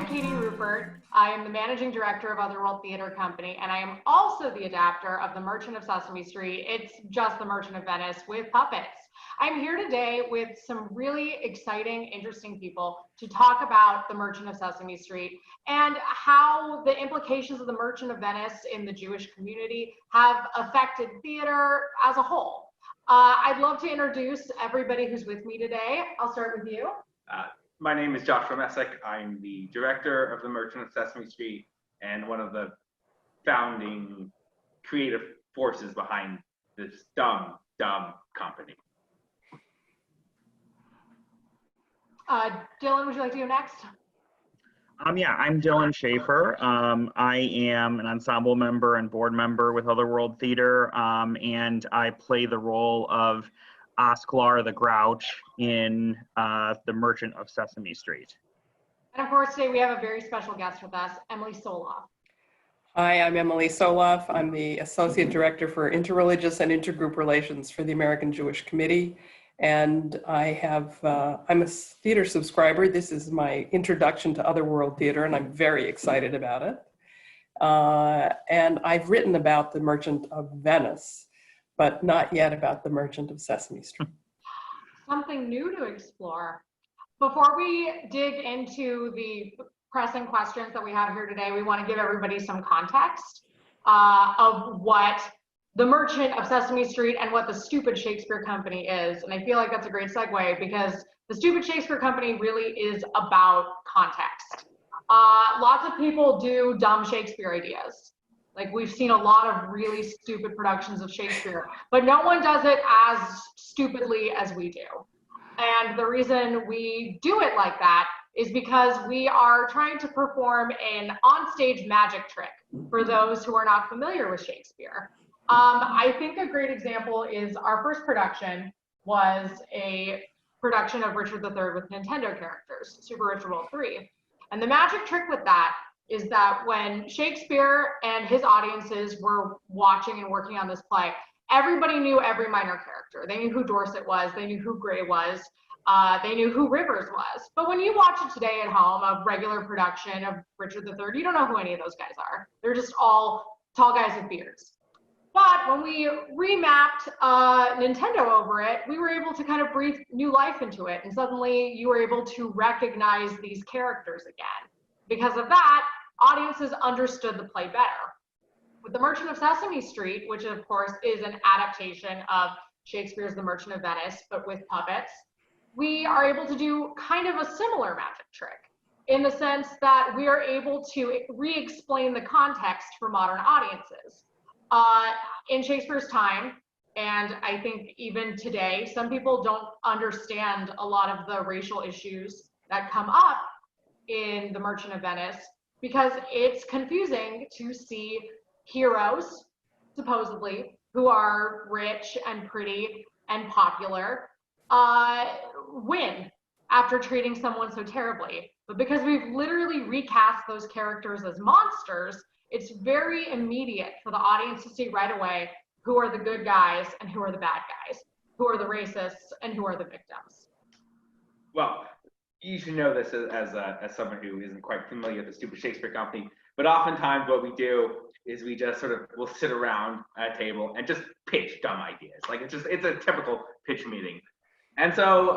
Katie Rupert. I am the managing director of Otherworld Theater Company, and I am also the adapter of The Merchant of Sesame Street. It's just The Merchant of Venice with puppets. I'm here today with some really exciting, interesting people to talk about The Merchant of Sesame Street and how the implications of The Merchant of Venice in the Jewish community have affected theater as a whole. I'd love to introduce everybody who's with me today. I'll start with you. My name is Joshua Messick. I'm the director of The Merchant of Sesame Street and one of the founding creative forces behind this dumb company. Dylan, would you like to go next? Yeah, I'm Dylan Schaefer. I am an ensemble member and board member with Otherworld Theater, and I play the role of Oscar the Grouch in The Merchant of Sesame Street. And of course, today we have a very special guest with us, Emily Soloff. Hi, I'm Emily Soloff. I'm the Associate Director for Interreligious and Intergroup Relations for the American Jewish Committee. And I'm a theater subscriber. This is my introduction to Otherworld Theater, and I'm very excited about it. And I've written about The Merchant of Venice, but not yet about The Merchant of Sesame Street. Something new to explore. Before we dig into the pressing questions that we have here today, we want to give everybody some context of what The Merchant of Sesame Street and what the Stupid Shakespeare Company is. And I feel like that's a great segue because the Stupid Shakespeare Company really is about context. Lots of people do dumb Shakespeare ideas. Like, we've seen a lot of really stupid productions of Shakespeare, but no one does it as stupidly as we do. And the reason we do it like that is because we are trying to perform an onstage magic trick for those who are not familiar with Shakespeare. I think a great example is our first production was a production of Richard III with Nintendo characters, Super Richard World 3. And the magic trick with that is that when Shakespeare and his audiences were watching and working on this play, everybody knew every minor character. They knew who Dorset was, they knew who Gray was, they knew who Rivers was. But when you watch it today at home, a regular production of Richard III, you don't know who any of those guys are. They're just all tall guys with beards. But when we remapped Nintendo over it, we were able to kind of breathe new life into it. And suddenly you were able to recognize these characters again. Because of that, audiences understood the play better. With The Merchant of Sesame Street, which of course is an adaptation of Shakespeare's The Merchant of Venice, but with puppets, we are able to do kind of a similar magic trick in the sense that we are able to re-explain the context for modern audiences. In Shakespeare's time, and I think even today, some people don't understand a lot of the racial issues that come up in The Merchant of Venice because it's confusing to see heroes, supposedly, who are rich and pretty and popular, win after treating someone so terribly. But because we've literally recast those characters as monsters, it's very immediate for the audience to see right away who are the good guys and who are the bad guys, who are the racists and who are the victims. Well, you should know this as someone who isn't quite familiar with the Stupid Shakespeare Company, but oftentimes what we do is we just we'll sit around at a table and just pitch dumb ideas. Like it's a typical pitch meeting. And so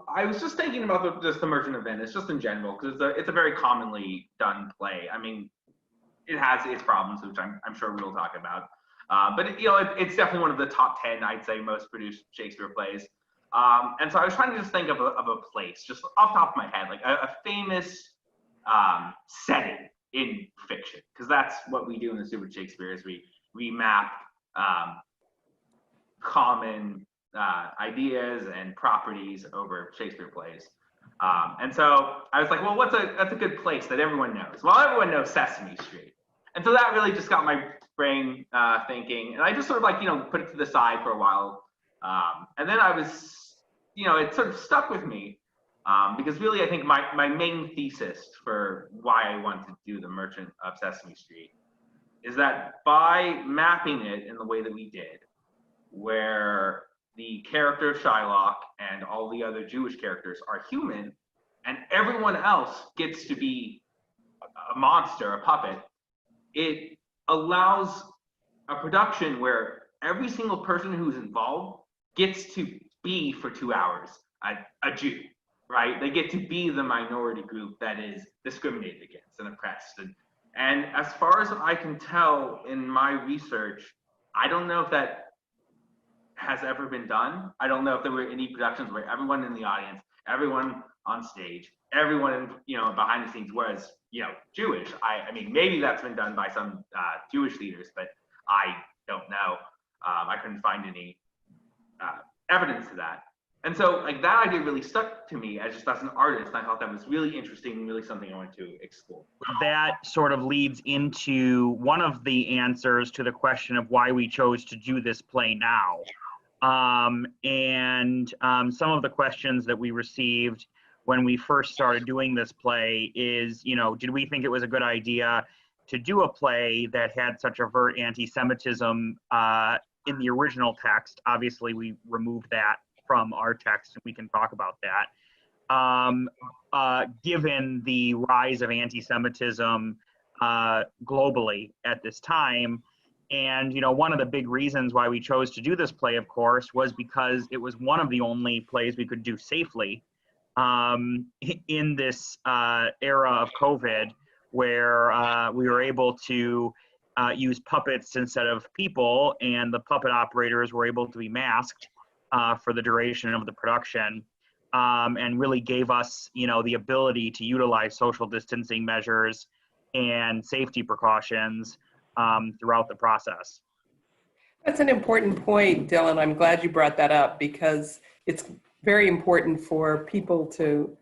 I was just thinking about just The Merchant of Venice, just in general, because it's a very commonly done play. I mean, it has its problems, which I'm sure we will talk about. But it's definitely one of the top 10, I'd say, most produced Shakespeare plays. And so I was trying to just think of a place, just off the top of my head, like a famous setting in fiction, because that's what we do in the Stupid Shakespeare is we map common ideas and properties over Shakespeare plays. And so I was like, well, that's a good place that everyone knows? Well, everyone knows Sesame Street. And so that really just got my brain thinking, and I just sort of put it to the side for a while. And then I was, it sort of stuck with me because really I think my main thesis for why I wanted to do The Merchant of Sesame Street is that by mapping it in the way that we did, where the character of Shylock and all the other Jewish characters are human, and everyone else gets to be a monster, a puppet, it allows a production where every single person who's involved gets to be for 2 hours a Jew, right? They get to be the minority group that is discriminated against and oppressed. And as far as I can tell in my research, I don't know if that has ever been done. I don't know if there were any productions where everyone in the audience, everyone on stage, everyone behind the scenes was Jewish. I mean, maybe that's been done by some Jewish leaders, but I don't know. I couldn't find any evidence to that. And so like that idea really stuck to me as an artist. And I thought that was really interesting and really something I wanted to explore. That sort of leads into one of the answers to the question of why we chose to do this play now. Some of the questions that we received when we first started doing this play is, did we think it was a good idea to do a play that had such overt anti-Semitism in the original text? Obviously, we removed that from our text, and we can talk about that. Given the rise of anti-Semitism globally at this time, and one of the big reasons why we chose to do this play, of course, was because it was one of the only plays we could do safely in this era of COVID, where we were able to use puppets instead of people, and the puppet operators were able to be masked for the duration of the production, and really gave us, the ability to utilize social distancing measures and safety precautions throughout the process. That's an important point, Dylan. I'm glad you brought that up because it's very important for people to,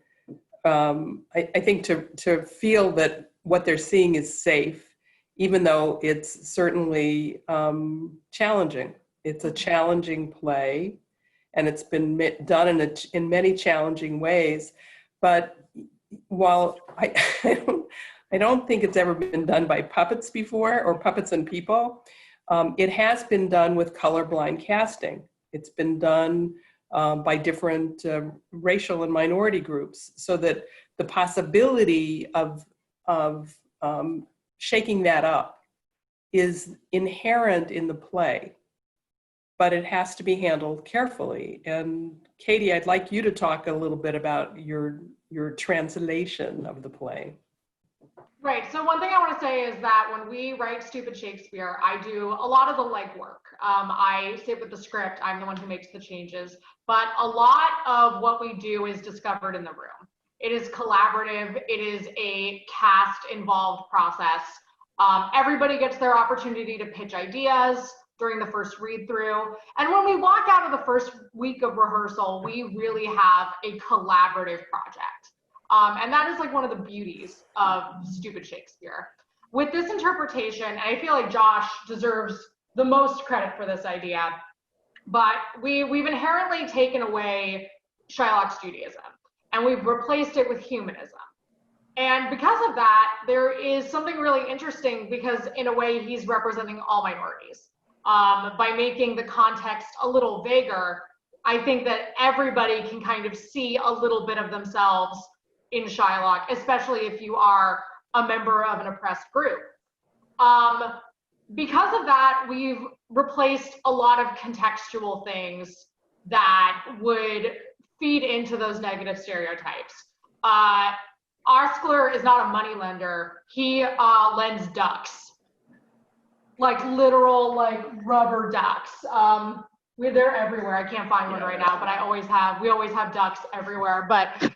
I think, to feel that what they're seeing is safe, even though it's certainly challenging. It's a challenging play, and it's been done in many challenging ways. But while I don't think it's ever been done by puppets before, or puppets and people, it has been done with colorblind casting. It's been done by different racial and minority groups, so that the possibility of shaking that up is inherent in the play, but it has to be handled carefully. And Katie, I'd like you to talk a little bit about your translation of the play. Right. So one thing I want to say is that when we write Stupid Shakespeare, I do a lot of the legwork. I sit with the script. I'm the one who makes the changes. But a lot of what we do is discovered in the room. It is collaborative. It is a cast-involved process. Everybody gets their opportunity to pitch ideas during the first read-through. And when we walk out of the first week of rehearsal, we really have a collaborative project. And that is like one of the beauties of Stupid Shakespeare. With this interpretation, and I feel like Josh deserves the most credit for this idea, but we've inherently taken away Shylock's Judaism, and we've replaced it with humanism. And because of that, there is something really interesting, because in a way he's representing all minorities. By making the context a little vaguer, I think that everybody can kind of see a little bit of themselves in Shylock, especially if you are a member of an oppressed group. Because of that, we've replaced a lot of contextual things that would feed into those negative stereotypes. Osclar is not a moneylender. He lends ducks, like literal, like rubber ducks. They're everywhere. I can't find one right now, but we always have ducks everywhere. But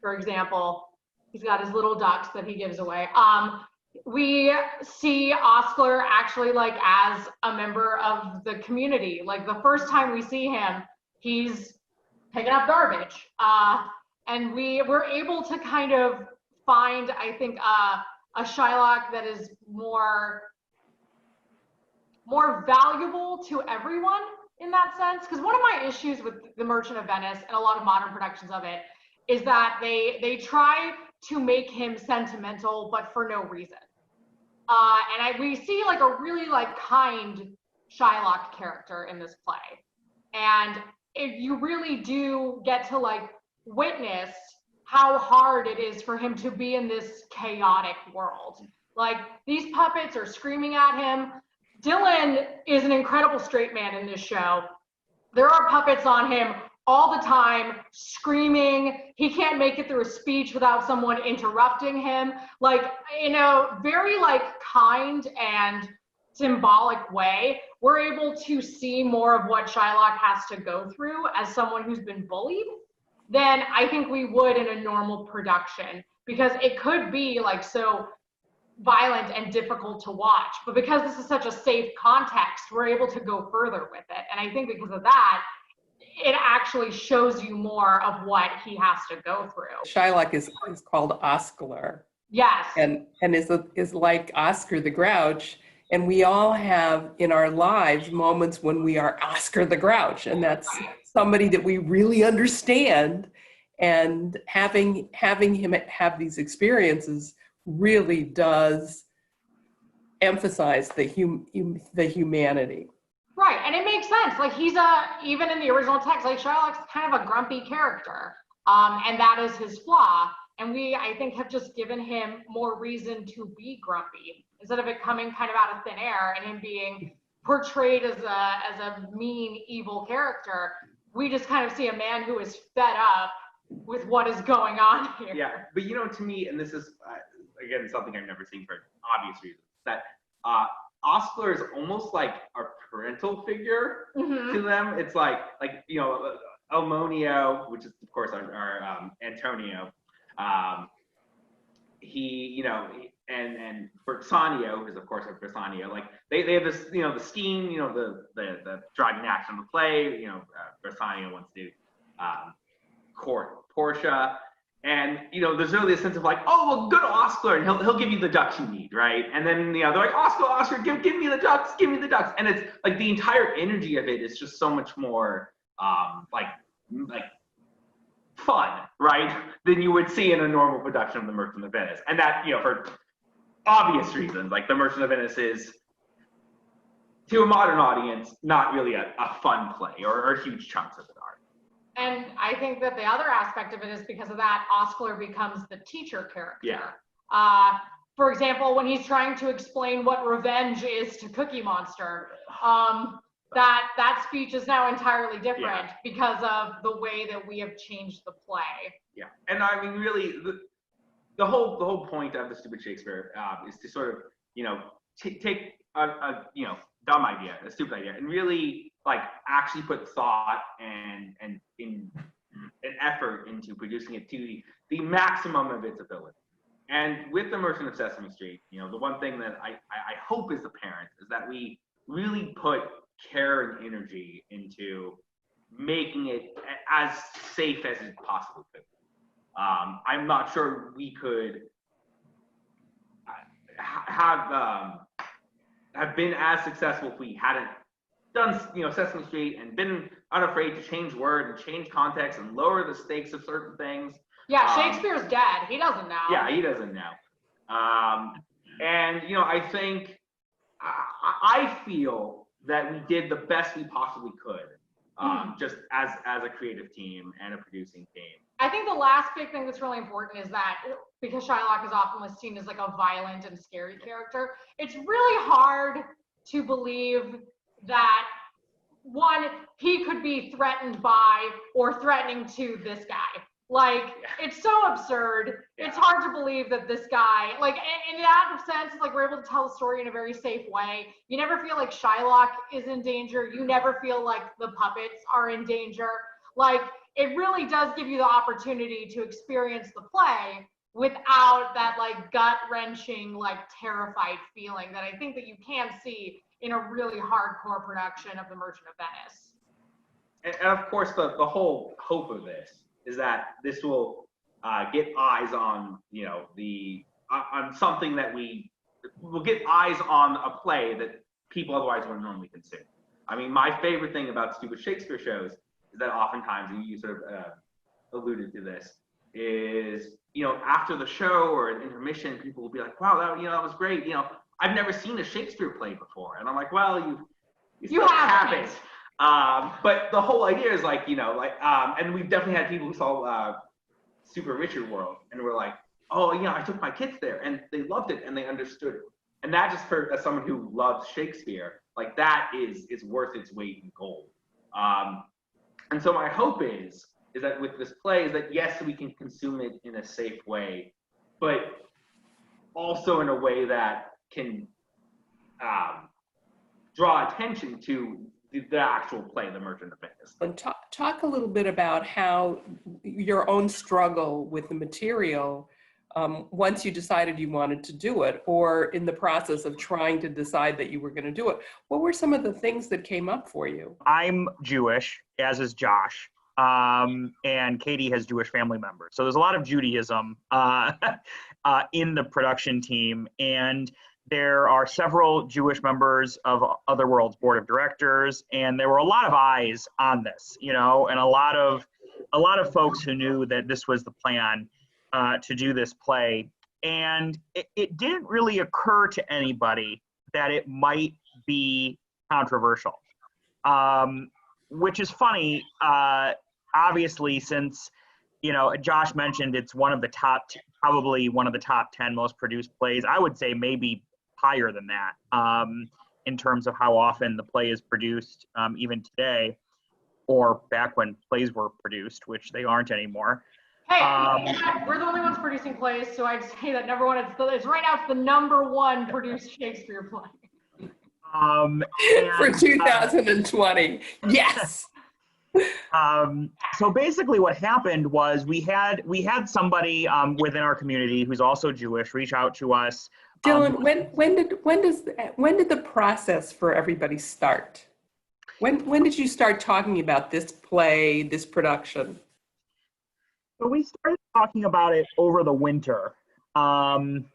for example, he's got his little ducks that he gives away. We see Osclar actually like as a member of the community. Like the first time we see him, he's picking up garbage. And we're able to kind of find, I think, a Shylock that is more valuable to everyone in that sense. Because one of my issues with The Merchant of Venice and a lot of modern productions of it is that they try to make him sentimental, but for no reason. We see like a really like kind Shylock character in this play. And if you really do get to like witness how hard it is for him to be in this chaotic world. Like, these puppets are screaming at him. Dylan is an incredible straight man in this show. There are puppets on him all the time, screaming. He can't make it through a speech without someone interrupting him. Like, in a very like kind and symbolic way, we're able to see more of what Shylock has to go through as someone who's been bullied than I think we would in a normal production, because it could be like so violent and difficult to watch. But because this is such a safe context, we're able to go further with it. And I think because of that, it actually shows you more of what he has to go through. Shylock is called Oscar. Yes. And is like Oscar the Grouch. And we all have in our lives moments when we are Oscar the Grouch. And that's somebody that we really understand. And having him have these experiences really does emphasize the humanity. Right, and it makes sense. Like, he's even in the original text, like, Shylock's kind of a grumpy character, and that is his flaw. And we, I think, have just given him more reason to be grumpy instead of it coming kind of out of thin air and him being portrayed as a mean, evil character. We just kind of see a man who is fed up with what is going on here. Yeah, but you know, to me, and this is again something I've never seen for obvious reasons, that Oscar is almost like a parental figure to them. It's like you know, Almonio, which is of course our Antonio. He, you know, and Bersanio, who's of course our Bersanio. Like they have this, you know, the scheme, you know, the driving action of the play. You know, Bersanio wants to court Portia. And, you know, there's really a sense of like, oh, well, go to Oscar and he'll give you the ducks you need, right? And then, you know, they're like, Oscar, give me the ducks, give me the ducks. And it's like the entire energy of it is just so much more like fun, right? Than you would see in a normal production of The Merchant of Venice. And that, you know, for obvious reasons, like The Merchant of Venice is, to a modern audience, not really a fun play or huge chunks of it are. And I think that the other aspect of it is because of that, Oscar becomes the teacher character. Yeah. For example, when he's trying to explain what revenge is to Cookie Monster, that speech is now entirely different because of the way that we have changed the play. Yeah, and I mean, really, the whole point of the Stupid Shakespeare is to sort of, you know, take a you know, dumb idea, a stupid idea, and really like actually put thought and in an effort into producing it to the maximum of its ability. And with The Merchant of Sesame Street, you know, the one thing that I hope is apparent is that we really put care and energy into making it as safe as it possibly could. I'm not sure we could have been as successful if we hadn't done, you know, Sesame Street and been unafraid to change word and change context and lower the stakes of certain things. Yeah, Shakespeare's dead. He doesn't know. Yeah, he doesn't know. And, you know, I think, I feel that we did the best we possibly could, just as a creative team and a producing team. I think the last big thing that's really important is that because Shylock is often seen as like a violent and scary character, it's really hard to believe that, one, he could be threatened by or threatening to this guy. Like, it's so absurd. Yeah. It's hard to believe that this guy, like, in that sense, like, we're able to tell the story in a very safe way. You never feel like Shylock is in danger. You never feel like the puppets are in danger. Like, it really does give you the opportunity to experience the play without that, like, gut-wrenching, like, terrified feeling that I think that you can see in a really hardcore production of The Merchant of Venice. And of course, the whole hope of this is that this will get eyes on, you know, on something that will get eyes on a play that people otherwise wouldn't normally consume. I mean, my favorite thing about Stupid Shakespeare shows is that oftentimes, and you sort of alluded to this, is, you know, after the show or an intermission, people will be like, wow, that was great. You know, I've never seen a Shakespeare play before. And I'm like, well, you still haven't. But the whole idea is like, you know, like, and we've definitely had people who saw super Richard world, and we're like, oh, I took my kids there, and they loved it, and they understood it. And that just for as someone who loves Shakespeare, like that is worth its weight in gold. And so my hope is that with this play is that yes, we can consume it in a safe way, but also in a way that can draw attention to the actual play, The Merchant of Venice. And talk a little bit about how your own struggle with the material, once you decided you wanted to do it, or in the process of trying to decide that you were going to do it. What were some of the things that came up for you? I'm Jewish, as is Josh, and Katie has Jewish family members. So there's a lot of Judaism in the production team, and there are several Jewish members of Otherworld's board of directors, and there were a lot of eyes on this, and a lot of folks who knew that this was the plan to do this play. And it didn't really occur to anybody that it might be controversial, which is funny, obviously, since, Josh mentioned it's one of the probably one of the top 10 most produced plays. I would say maybe higher than that in terms of how often the play is produced, even today, or back when plays were produced, which they aren't anymore. Hey, we're the only ones producing plays, so I'd say that number one, it's right now, it's the number one produced Shakespeare play. For 2020, yes. So basically what happened was we had somebody within our community who's also Jewish reach out to us. Dylan, when did the process for everybody start? When did you start talking about this play, this production? So we started talking about it over the winter, and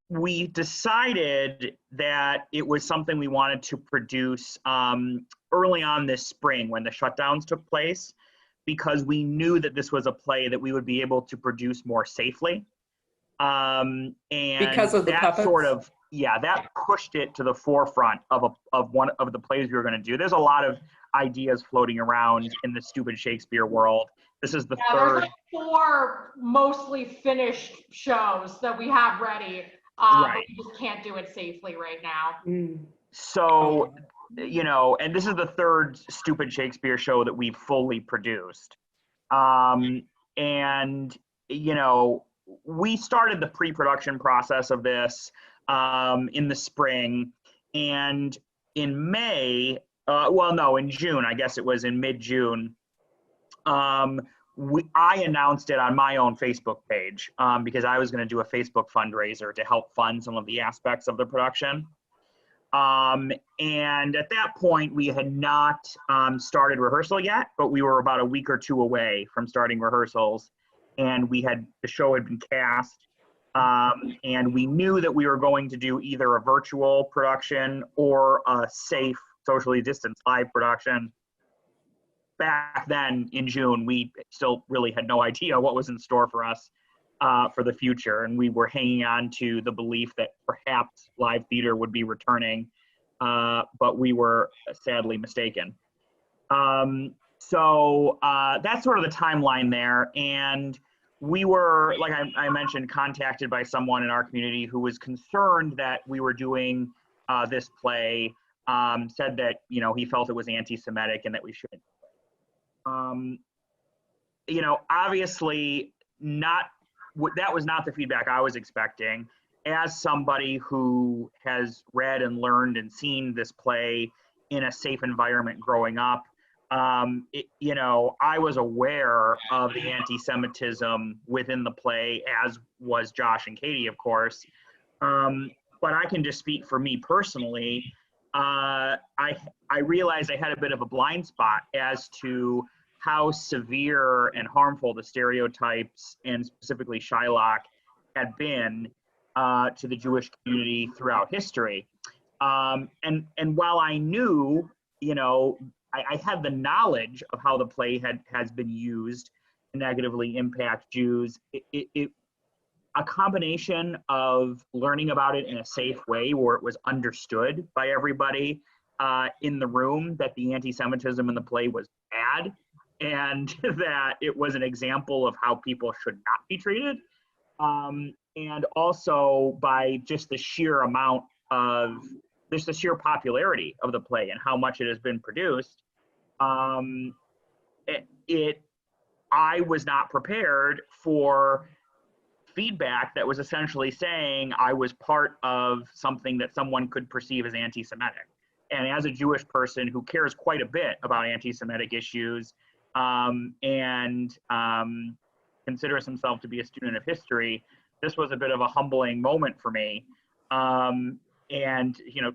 we decided that it was something we wanted to produce early on this spring when the shutdowns took place, because we knew that this was a play that we would be able to produce more safely. And because of the puppets? That pushed it to the forefront of one of the plays we were going to do. There's a lot of ideas floating around in the stupid Shakespeare world. This is the third. There's like 4 mostly finished shows that we have ready. Right. But we just can't do it safely right now. So, and this is the third stupid Shakespeare show that we've fully produced. And, we started the pre-production process of this in the spring, and in May, in June, I guess it was in mid-June, I announced it on my own Facebook page because I was going to do a Facebook fundraiser to help fund some of the aspects of the production. And at that point, we had not started rehearsal yet, but we were about a week or 2 away from starting rehearsals, and the show had been cast, and we knew that we were going to do either a virtual production or a safe, socially distanced live production. Back then in June, we still really had no idea what was in store for us for the future, and we were hanging on to the belief that perhaps live theater would be returning, but we were sadly mistaken. So that's sort of the timeline there, and we were, like I mentioned, contacted by someone in our community who was concerned that we were doing this play, said that he felt it was anti-Semitic and that we shouldn't. Obviously that was not the feedback I was expecting. As somebody who has read and learned and seen this play in a safe environment growing up, I was aware of the anti-Semitism within the play, as was Josh and Katie, of course. But I can just speak for me personally. I realized I had a bit of a blind spot as to how severe and harmful the stereotypes, and specifically Shylock, had been to the Jewish community throughout history. And while I knew, I had the knowledge of how the play has been used to negatively impact Jews, a combination of learning about it in a safe way where it was understood by everybody in the room that the anti-Semitism in the play was bad, and that it was an example of how people should not be treated. And also by just the sheer amount of, just the sheer popularity of the play and how much it has been produced. I was not prepared for feedback that was essentially saying I was part of something that someone could perceive as anti-Semitic. And as a Jewish person who cares quite a bit about anti-Semitic issues, and considers himself to be a student of history, this was a bit of a humbling moment for me. And, you know,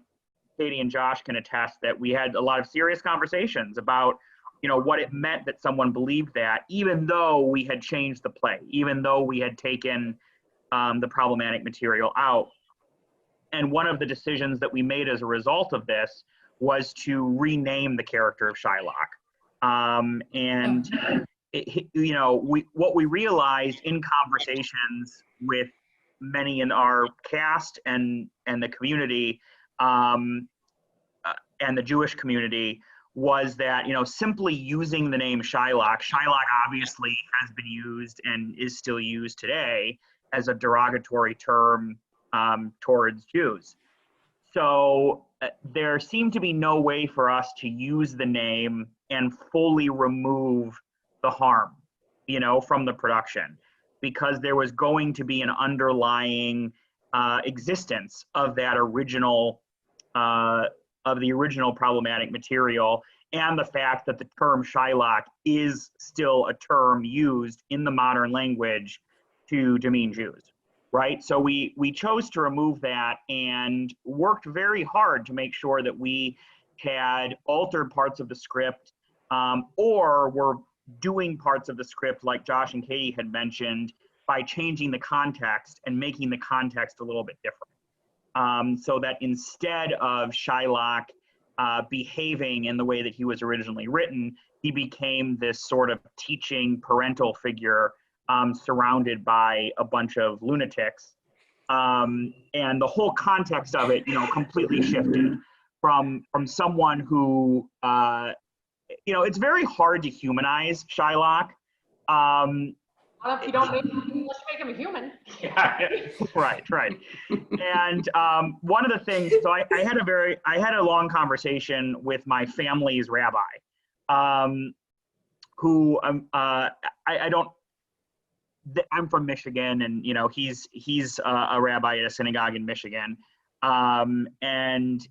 Katie and Josh can attest that we had a lot of serious conversations about, you know, what it meant that someone believed that, even though we had changed the play, even though we had taken the problematic material out. And one of the decisions that we made as a result of this was to rename the character of Shylock. You know, what we realized in conversations with many in our cast and the community, and the Jewish community, was that, you know, simply using the name Shylock obviously has been used and is still used today as a derogatory term towards Jews. So there seemed to be no way for us to use the name and fully remove the harm, you know, from the production, because there was going to be an underlying existence of that original of the original problematic material, and the fact that the term Shylock is still a term used in the modern language to demean Jews, right? So we chose to remove that and worked very hard to make sure that we had altered parts of the script, or were doing parts of the script like Josh and Katie had mentioned, by changing the context and making the context a little bit different. So that instead of Shylock behaving in the way that he was originally written, he became this sort of teaching parental figure surrounded by a bunch of lunatics. And the whole context of it, you know, completely shifted from someone who, you know, it's very hard to humanize Shylock. Well, if you don't make him, let's make him a human. Yeah. Right. And one of the things, so I had a long conversation with my family's rabbi, who I'm from Michigan, and, you know, he's a rabbi at a synagogue in Michigan, and,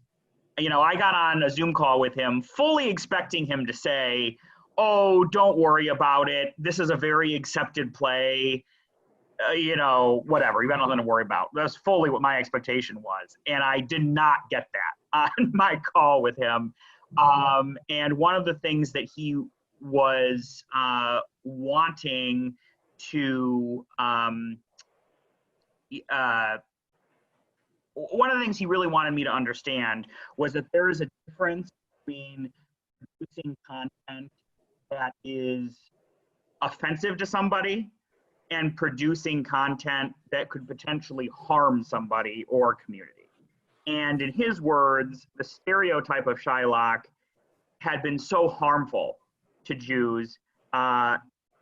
you know, I got on a Zoom call with him, fully expecting him to say, "Oh, don't worry about it. This is a very accepted play. You know, whatever. You got nothing to worry about." That's fully what my expectation was. And I did not get that on my call with him. And one of the things that he was wanting to, one of the things he really wanted me to understand was that there is a difference between producing content that is offensive to somebody and producing content that could potentially harm somebody or community. And in his words, the stereotype of Shylock had been so harmful to Jews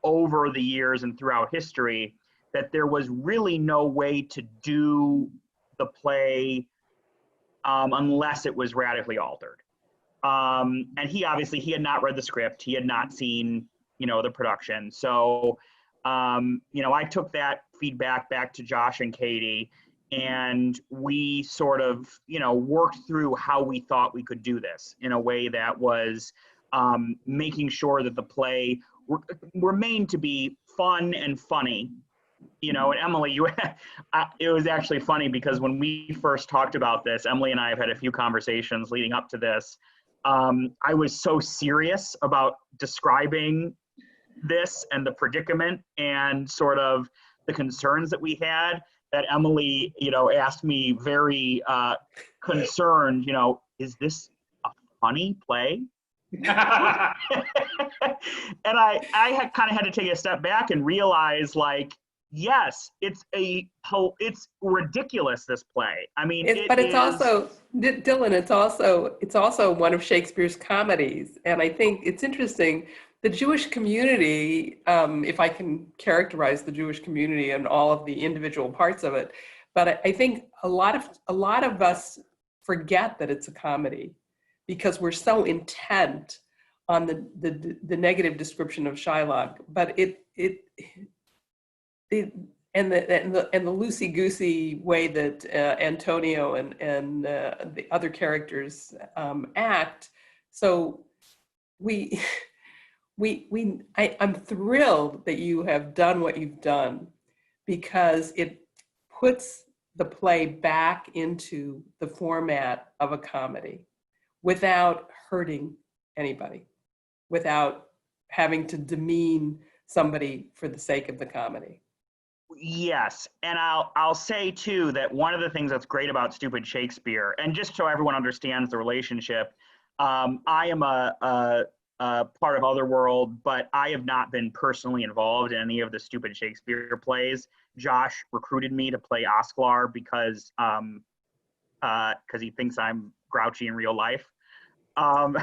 over the years and throughout history that there was really no way to do the play unless it was radically altered. And he had not read the script. He had not seen, you know, the production. So, you know, I took that feedback back to Josh and Katie, and we sort of, you know, worked through how we thought we could do this in a way that was making sure that the play remained to be fun and funny. You know, and Emily, it was actually funny because when we first talked about this, Emily and I have had a few conversations leading up to this. I was so serious about describing this and the predicament and sort of the concerns that we had, that Emily, you know, asked me very concerned, you know, is this a funny play? And I had kind of had to take a step back and realize, like, yes, it's ridiculous, this play. I mean, it's also, Dylan, it's also one of Shakespeare's comedies. And I think it's interesting the Jewish community, if I can characterize the Jewish community and all of the individual parts of it, but I think a lot of us forget that it's a comedy because we're so intent on the negative description of Shylock. But and the loosey-goosey way that Antonio and the other characters act. So I'm thrilled that you have done what you've done, because it puts the play back into the format of a comedy without hurting anybody, without having to demean somebody for the sake of the comedy. Yes, and I'll say too that one of the things that's great about Stupid Shakespeare, and just so everyone understands the relationship, I am a part of Otherworld, but I have not been personally involved in any of the Stupid Shakespeare plays. Josh recruited me to play Oscar because he thinks I'm grouchy in real life. And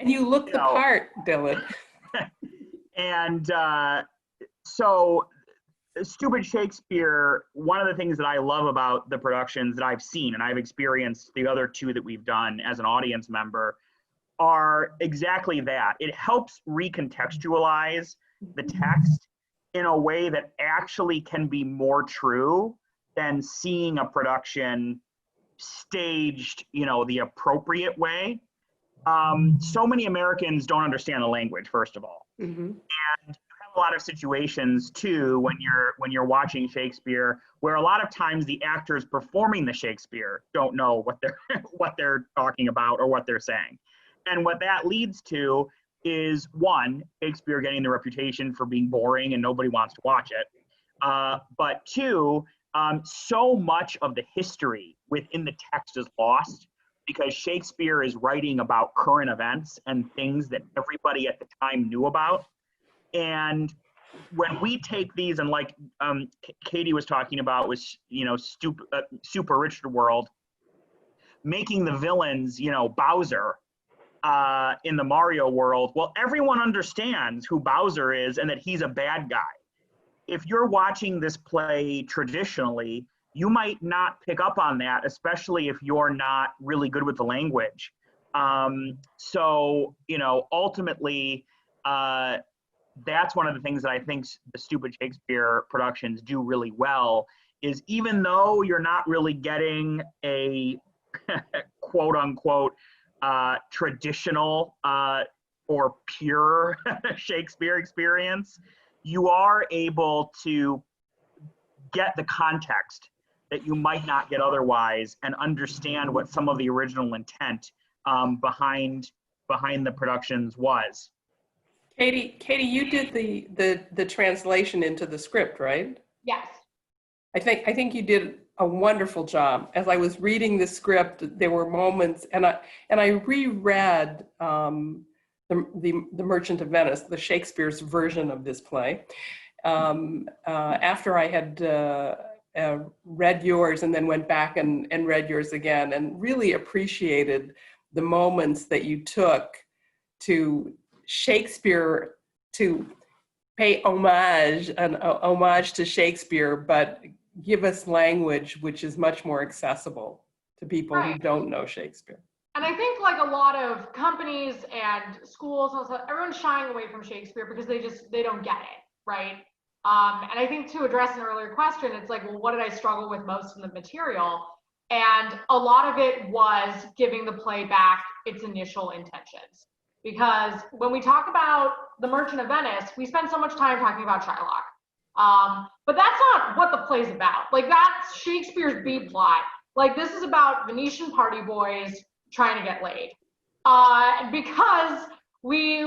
you look the part, Dylan. And so Stupid Shakespeare, one of the things that I love about the productions that I've seen, and I've experienced the other two that we've done as an audience member, are exactly that. It helps recontextualize the text in a way that actually can be more true than seeing a production staged, the appropriate way. So many Americans don't understand the language, first of all. Mm-hmm. And you have a lot of situations too when you're watching Shakespeare where a lot of times the actors performing the Shakespeare don't know what they're talking about or what they're saying. And what that leads to is, one, Shakespeare getting the reputation for being boring and nobody wants to watch it. But two, so much of the history within the text is lost because Shakespeare is writing about current events and things that everybody at the time knew about. And when we take these, and like Katie was talking about, was Super Richard World, making the villains, Bowser in the Mario world. Well, everyone understands who Bowser is and that he's a bad guy. If you're watching this play traditionally, you might not pick up on that, especially if you're not really good with the language. So, ultimately, that's one of the things that I think the Stupid Shakespeare productions do really well, is even though you're not really getting a quote unquote traditional or pure Shakespeare experience, you are able to get the context that you might not get otherwise and understand what some of the original intent behind the productions was. Katie, you did the translation into the script, right? Yes. I think you did a wonderful job. As I was reading the script, there were moments, and I reread the Merchant of Venice, the Shakespeare's version of this play, after I had read yours and then went back and read yours again, and really appreciated the moments that you took to Shakespeare, to pay homage to Shakespeare, but give us language which is much more accessible to people who don't know Shakespeare. And I think like a lot of companies and schools, also, everyone's shying away from Shakespeare because they don't get it, right? And I think to address an earlier question, it's like, well, what did I struggle with most in the material? And a lot of it was giving the play back its initial intentions. Because when we talk about the Merchant of Venice, we spend so much time talking about Shylock. But that's not what the play's about. Like, that's Shakespeare's B plot. Like, this is about Venetian party boys trying to get laid. Because we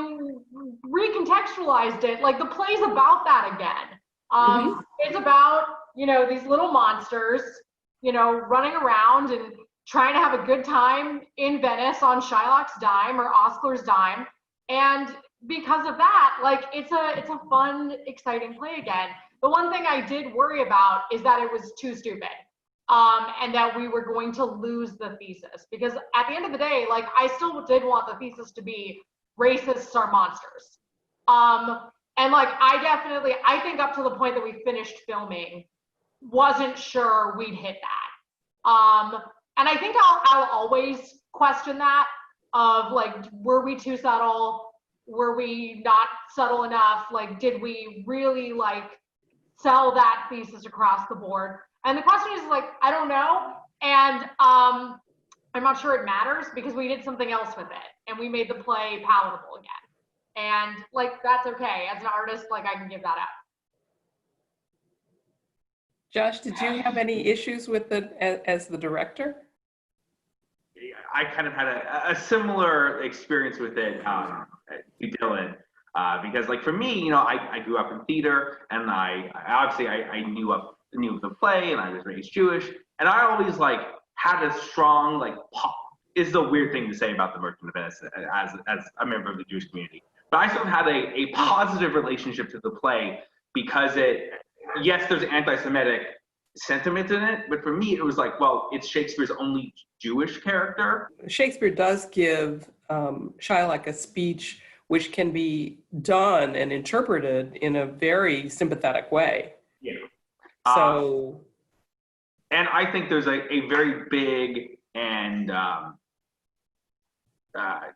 recontextualized it, like the play's about that again. It's about, these little monsters, running around and trying to have a good time in Venice on Shylock's dime or Oscar's dime. And because of that, like, it's a fun, exciting play again. The one thing I did worry about is that it was too stupid. And that we were going to lose the thesis, because at the end of the day, like, I still did want the thesis to be racists are monsters. And like, I think up to the point that we finished filming, wasn't sure we'd hit that. And I think I'll always question that of like, were we too subtle? Were we not subtle enough? Like, did we really like sell that thesis across the board? And the question is like, I don't know. And I'm not sure it matters because we did something else with it and we made the play palatable again. And like, that's okay. As an artist, like I can give that up. Josh, did you have any issues with it as the director? I kind of had a similar experience with it to Dylan, because like for me, I grew up in theater, and I knew of the play, and I was raised Jewish, and I always like had a strong like pop. Is the weird thing to say about the Merchant of Venice as a member of the Jewish community, but I sort of had a positive relationship to the play because yes, there's anti-Semitic sentiment in it, but for me it was like, well, it's Shakespeare's only Jewish character. Shakespeare does give Shylock a speech which can be done and interpreted in a very sympathetic way. Yeah. So, and I think there's a very big and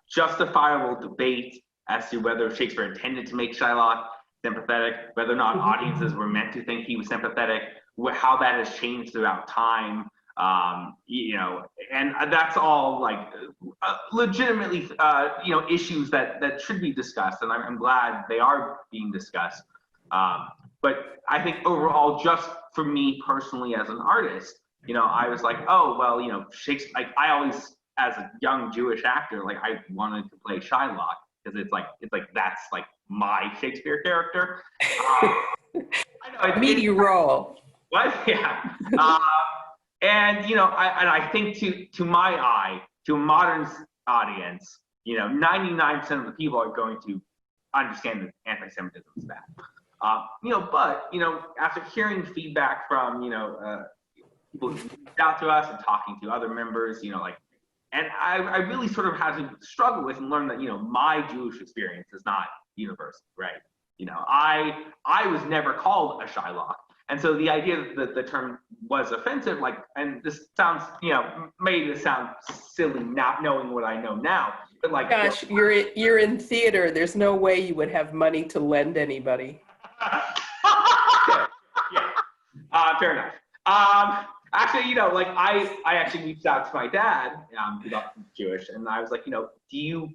justifiable debate as to whether Shakespeare intended to make Shylock sympathetic, whether or not audiences were meant to think he was sympathetic, how that has changed throughout time, and that's all like legitimately, issues that should be discussed, and I'm glad they are being discussed. But I think overall, just for me personally as an artist, I was like, oh, well, Shakespeare, like I always, as a young Jewish actor, like I wanted to play Shylock because it's like that's like my Shakespeare character. I know, meaty role. What? Yeah. And I think to my eye, to a modern audience, 99% of the people are going to understand that anti-Semitism is bad. But after hearing feedback from people who reached out to us and talking to other members, and I really sort of had to struggle with and learn that my Jewish experience is not universal, right? I was never called a Shylock. And so the idea that the term was offensive, like, and this sounds, made it sound silly not knowing what I know now, but like, gosh, you're in theater. There's no way you would have money to lend anybody. Yeah, fair enough. Actually, like I actually reached out to my dad, who's Jewish, and I was like, do you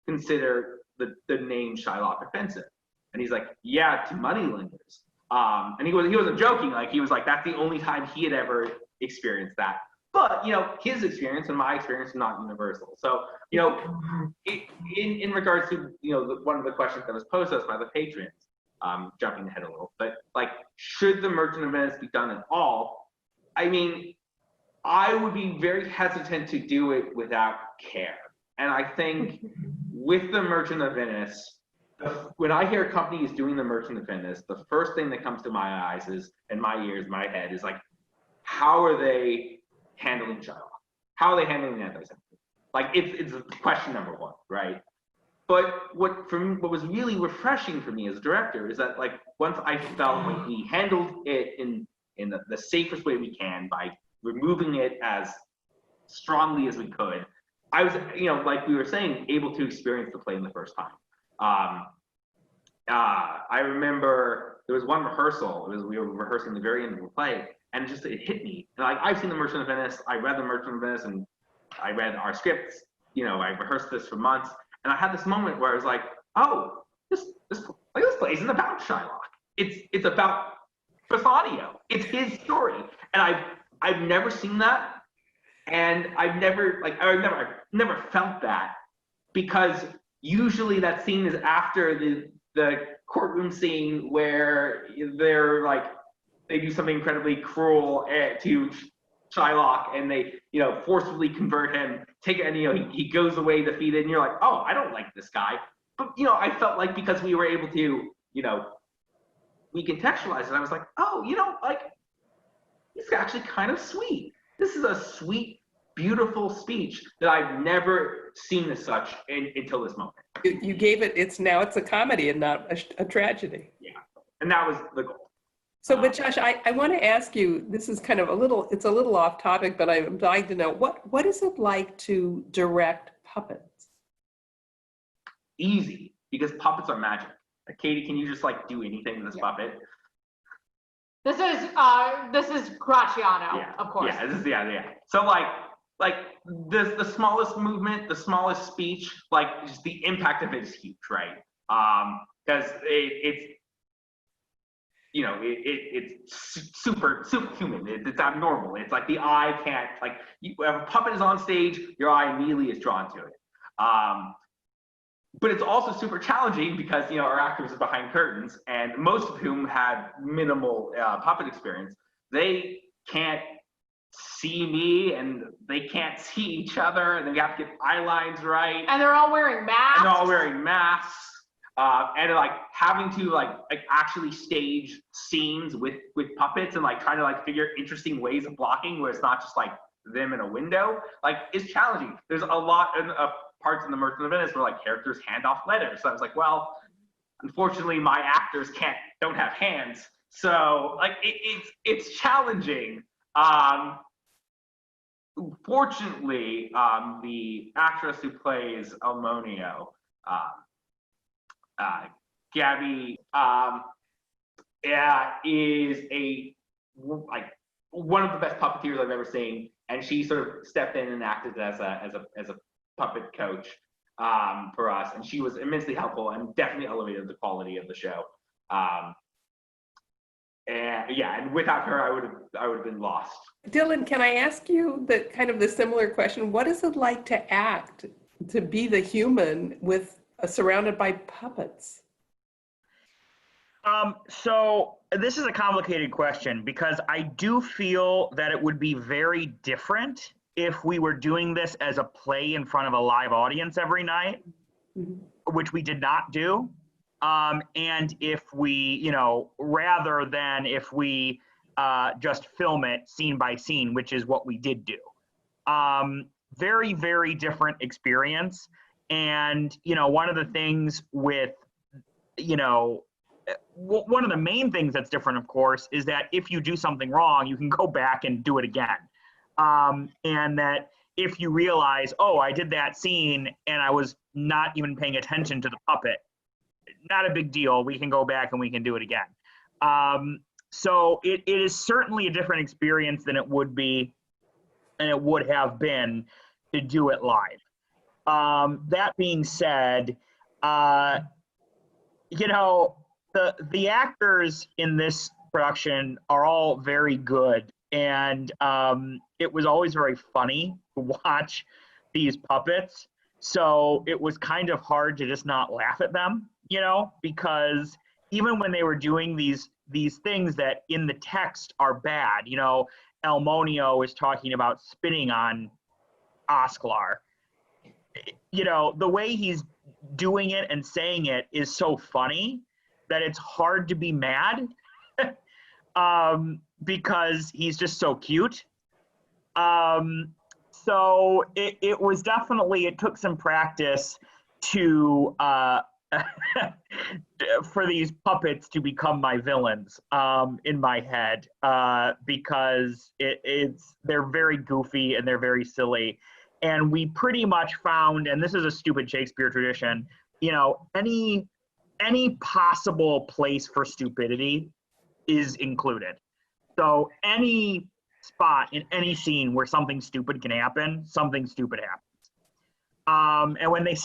consider the name Shylock offensive? And he's like, yeah, to moneylenders. And he wasn't joking. Like he was like, that's the only time he had ever experienced that. But his experience and my experience are not universal. So in regards to one of the questions that was posed to us by the patrons, jumping ahead a little, but like, should the Merchant of Venice be done at all? I mean, I would be very hesitant to do it without care. And I think with the Merchant of Venice, when I hear companies doing the Merchant of Venice, the first thing that comes to my eyes is, in my ears, my head, is like, how are they handling Shylock? How are they handling the anti-Semitism? Like, it's question number one, right? But what was really refreshing for me as a director is that, like, once I felt like we handled it in the safest way we can by removing it as strongly as we could, I was, like we were saying, able to experience the play in the first time. I remember there was one rehearsal. We were rehearsing the very end of the play, and it hit me. And like, I've seen the Merchant of Venice. I read the Merchant of Venice, and I read our scripts. I rehearsed this for months, and I had this moment where I was like, oh, this play isn't about Shylock. It's about Bassanio. It's his story, and I've never seen that, and I've never felt that, because usually that scene is after the courtroom scene where they do something incredibly cruel to Shylock, and they forcibly convert him, and he goes away defeated, and you're like, oh, I don't like this guy. But I felt like, because we were able to we contextualized it, I was like, oh, like, it's actually kind of sweet. This is a sweet, beautiful speech that I've never seen as such until this moment. You gave it, it's a comedy and not a tragedy. Yeah, and that was the goal. So, but Josh, I want to ask you, this is kind of it's a little off topic, but I'm dying to know, what is it like to direct puppets? Easy, because puppets are magic. Like, Katie, can you just like do anything with this puppet? This is Graciano, of course. Yeah, yeah. So like the smallest movement, the smallest speech, like just the impact of it is huge, right? Because it's you know, it's super human. It's abnormal. It's like the eye can't, like, if a puppet is on stage, your eye immediately is drawn to it. But it's also super challenging because, you know, our actors are behind curtains, and most of whom had minimal puppet experience. They can't see me, and they can't see each other, and they have to get eye lines right. And they're all wearing masks. And they're all wearing masks. And like having to like actually stage scenes with puppets and like trying to like figure interesting ways of blocking where it's not just like them in a window, like, is challenging. There's a lot of parts in the Merchant of Venice where like characters hand off letters. So I was like, well, unfortunately my actors don't have hands. So like it's challenging. Fortunately, the actress who plays Almonio, Gabby, is one of the best puppeteers I've ever seen, and she sort of stepped in and acted as a puppet coach for us, and she was immensely helpful and definitely elevated the quality of the show. And without her, I would have been lost. Dylan, can I ask you the similar question? What is it like to act, to be the human surrounded by puppets? So this is a complicated question because I do feel that it would be very different if we were doing this as a play in front of a live audience every night, which we did not do. And if we, rather than if we just film it scene by scene, which is what we did do. Very, very different experience. And, one of the things with, one of the main things that's different, of course, is that if you do something wrong, you can go back and do it again. And that if you realize, oh, I did that scene and I was not even paying attention to the puppet, not a big deal. We can go back and we can do it again. So it is certainly a different experience than it would be and it would have been to do it live. That being said, the actors in this production are all very good, and it was always very funny to watch these puppets. So it was kind of hard to just not laugh at them, because even when they were doing these things that in the text are bad, Almonio is talking about spitting on Oscar. The way he's doing it and saying it is so funny that it's hard to be mad because he's just so cute. So it was definitely, it took some practice to for these puppets to become my villains in my head because they're very goofy and they're very silly. And we pretty much found, and this is a stupid Shakespeare tradition, any possible place for stupidity is included. So any spot in any scene where something stupid can happen, something stupid happens. And when they,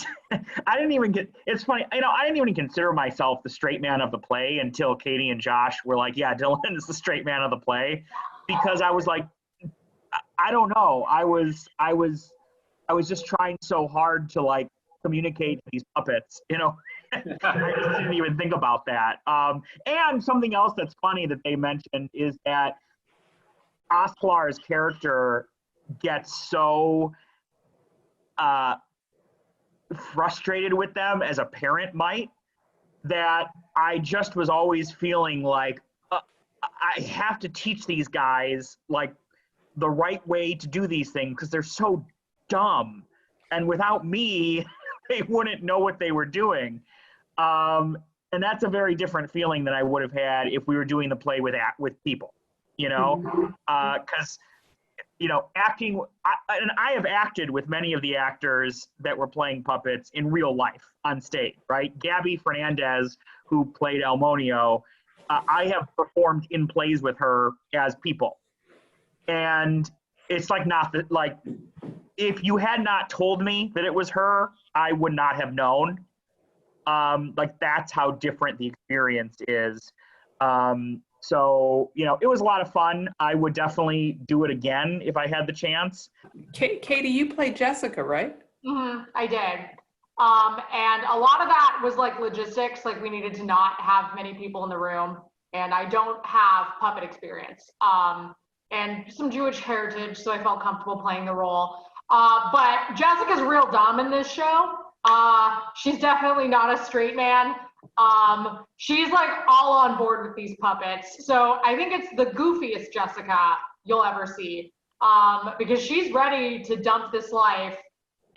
it's funny, I didn't even consider myself the straight man of the play until Katie and Josh were like, yeah, Dylan is the straight man of the play. Because I was like, I don't know. I was just trying so hard to like communicate to these puppets, I just didn't even think about that. And something else that's funny that they mentioned is that Oscar's character gets so frustrated with them as a parent might, that I just was always feeling like I have to teach these guys like the right way to do these things because they're so dumb, and without me they wouldn't know what they were doing. And that's a very different feeling than I would have had if we were doing the play with people, you know, because acting, and I have acted with many of the actors that were playing puppets in real life on stage, right? Gabby Fernandez, who played El Monio, I have performed in plays with her as people. And it's like if you had not told me that it was her, I would not have known. That's how different the experience is. So, it was a lot of fun. I would definitely do it again if I had the chance. Katie, you played Jessica, right? I did. And a lot of that was like logistics, like we needed to not have many people in the room, and I don't have puppet experience, and some Jewish heritage, so I felt comfortable playing the role. But Jessica's real dumb in this show. She's definitely not a straight man. She's like all on board with these puppets. So I think it's the goofiest Jessica you'll ever see, because she's ready to dump this life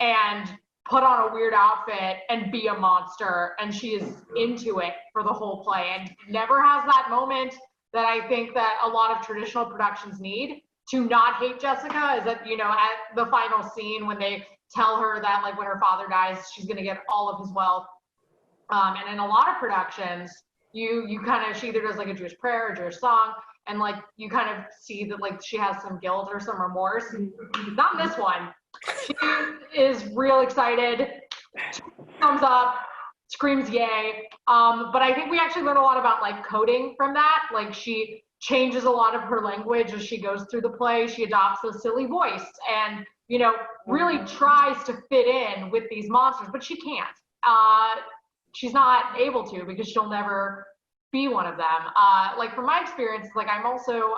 and put on a weird outfit and be a monster, and she is into it for the whole play and never has that moment that I think that a lot of traditional productions need to not hate Jessica, is that, at the final scene when they tell her that like when her father dies, she's going to get all of his wealth. And in a lot of productions, she either does like a Jewish prayer or a Jewish song, and like you kind of see that like she has some guilt or some remorse. Not in this one. She is real excited, thumbs up, screams yay. But I think we actually learn a lot about like coding from that. Like she changes a lot of her language as she goes through the play. She adopts a silly voice and, really tries to fit in with these monsters, but she can't. She's not able to, because she'll never be one of them. Like from my experience, like I'm also,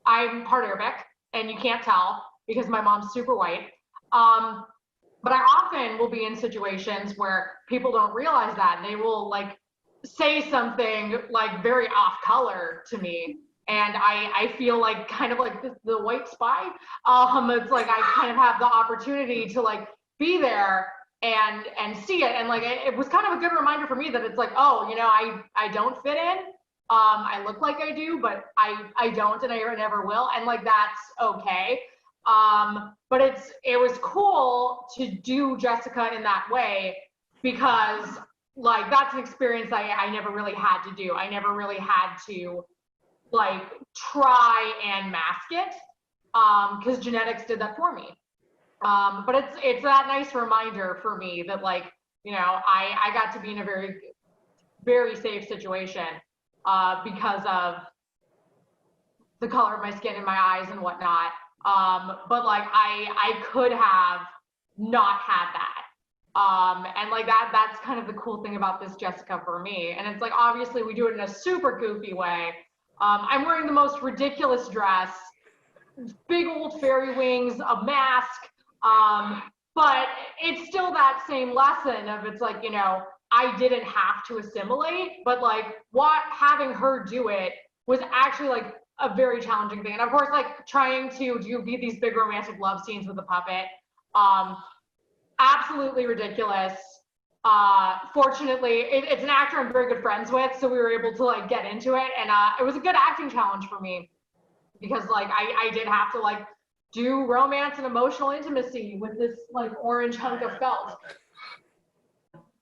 I'm part Arabic, and you can't tell because my mom's super white. But I often will be in situations where people don't realize that, and they will like say something like very off color to me, and I feel like kind of like the white spy. It's like I kind of have the opportunity to like be there and see it, and like it was kind of a good reminder for me that it's like, oh, I don't fit in. I look like I do, but I don't, and I never will, and like that's okay. But it was cool to do Jessica in that way, because like that's an experience I never really had to do. I never really had to like try and mask it, because genetics did that for me. But it's that nice reminder for me that like, I got to be in a very, very safe situation, because of the color of my skin and my eyes and whatnot. But like I could have not had that. And like that's kind of the cool thing about this Jessica for me. And it's like, obviously we do it in a super goofy way. I'm wearing the most ridiculous dress, big old fairy wings, a mask. But it's still that same lesson of, it's like, I didn't have to assimilate, but like having her do it was actually like a very challenging thing. And of course, like trying to do these big romantic love scenes with a puppet, absolutely ridiculous. Fortunately, it's an actor I'm very good friends with, so we were able to like get into it, and it was a good acting challenge for me, because like I did have to like do romance and emotional intimacy with this like orange hunk of felt.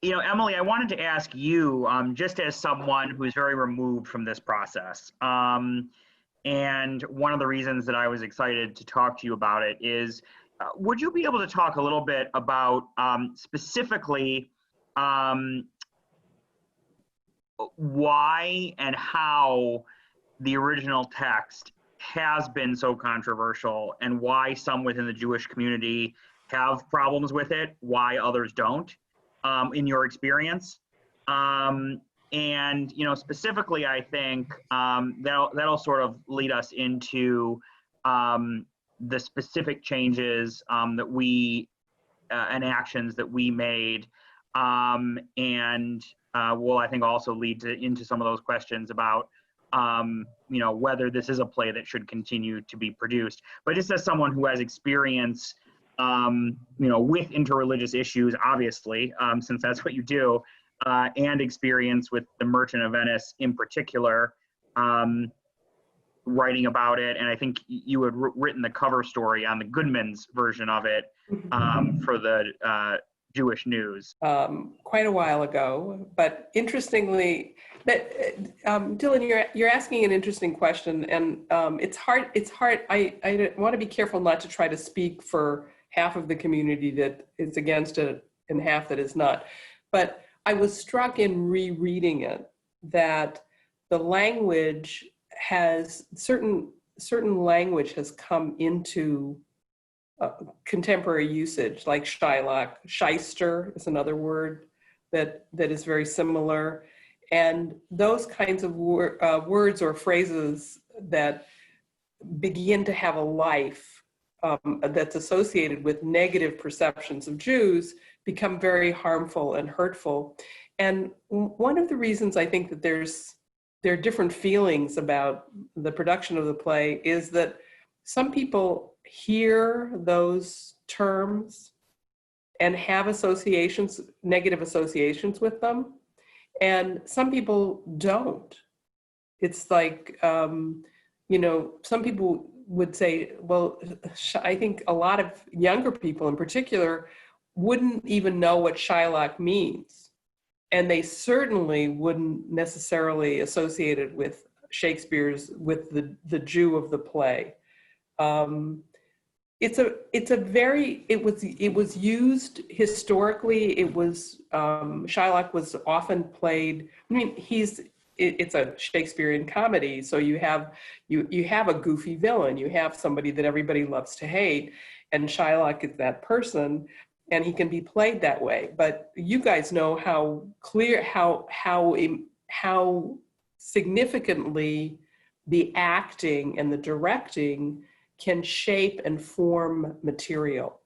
Emily, I wanted to ask you, just as someone who's very removed from this process, and one of the reasons that I was excited to talk to you about it is, would you be able to talk a little bit about specifically why and how the original text has been so controversial, and why some within the Jewish community have problems with it, why others don't, in your experience? And specifically, I think that'll sort of lead us into the specific changes that we and actions that we made, and will, I think, also lead into some of those questions about whether this is a play that should continue to be produced. But just as someone who has experience with interreligious issues, obviously, since that's what you do, and experience with the Merchant of Venice in particular, writing about it. And I think you had written the cover story on the Goodman's version of it for the Jewish News. Quite a while ago, but interestingly, Dylan, you're asking an interesting question, and it's hard. I want to be careful not to try to speak for half of the community that is against it and half that is not. But I was struck in rereading it that the language has certain language has come into contemporary usage, like Shylock. Shyster is another word that is very similar. And those kinds of words or phrases that begin to have a life that's associated with negative perceptions of Jews become very harmful and hurtful. And one of the reasons I think that there are different feelings about the production of the play is that some people hear those terms and have associations, negative associations with them, and some people don't. It's like, some people would say, well, I think a lot of younger people in particular wouldn't even know what Shylock means. And they certainly wouldn't necessarily associate it with Shakespeare's, with the Jew of the play. It was used historically. Shylock was often played. I mean, it's a Shakespearean comedy, so you have a goofy villain, you have somebody that everybody loves to hate, and Shylock is that person, and he can be played that way. But you guys know how significantly the acting and the directing can shape and form material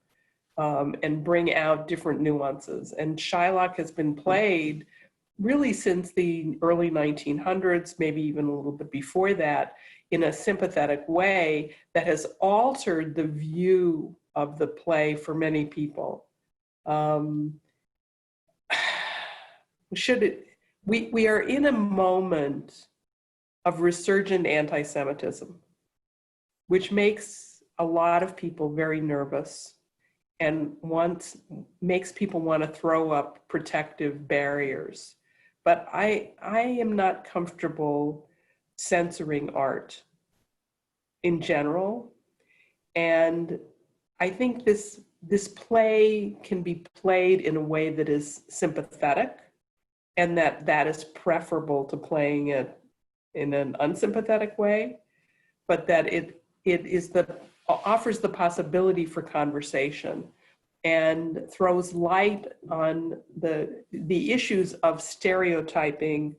and bring out different nuances. And Shylock has been played really since the early 1900s, maybe even a little bit before that, in a sympathetic way that has altered the view of the play for many people. We are in a moment of resurgent anti-Semitism, which makes a lot of people very nervous and makes people want to throw up protective barriers. But I am not comfortable censoring art in general. And I think this play can be played in a way that is sympathetic, and that is preferable to playing it in an unsympathetic way, but that it offers the possibility for conversation and throws light on the issues of stereotyping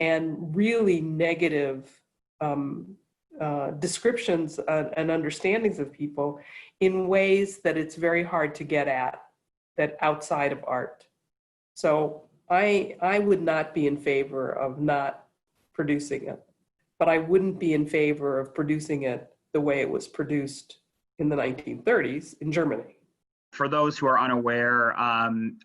and really negative descriptions and understandings of people in ways that it's very hard to get at, that outside of art. So I would not be in favor of not producing it, but I wouldn't be in favor of producing it the way it was produced in the 1930s in Germany. For those who are unaware,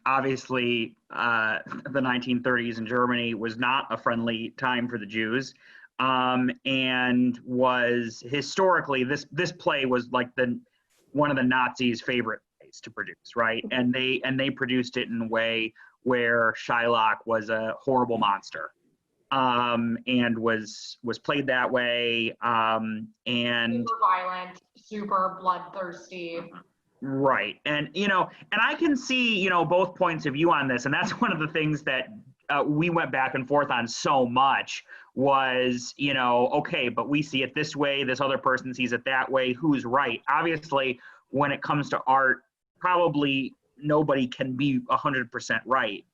obviously the 1930s in Germany was not a friendly time for the Jews, and was historically, this play was like one of the Nazis' favorite plays to produce, right? And they produced it in a way where Shylock was a horrible monster, and was played that way, and super violent, super bloodthirsty. Right. And I can see, both points of view on this. And that's one of the things that we went back and forth on so much was, okay, but we see it this way, this other person sees it that way, who's right? Obviously, when it comes to art, probably nobody can be 100% right.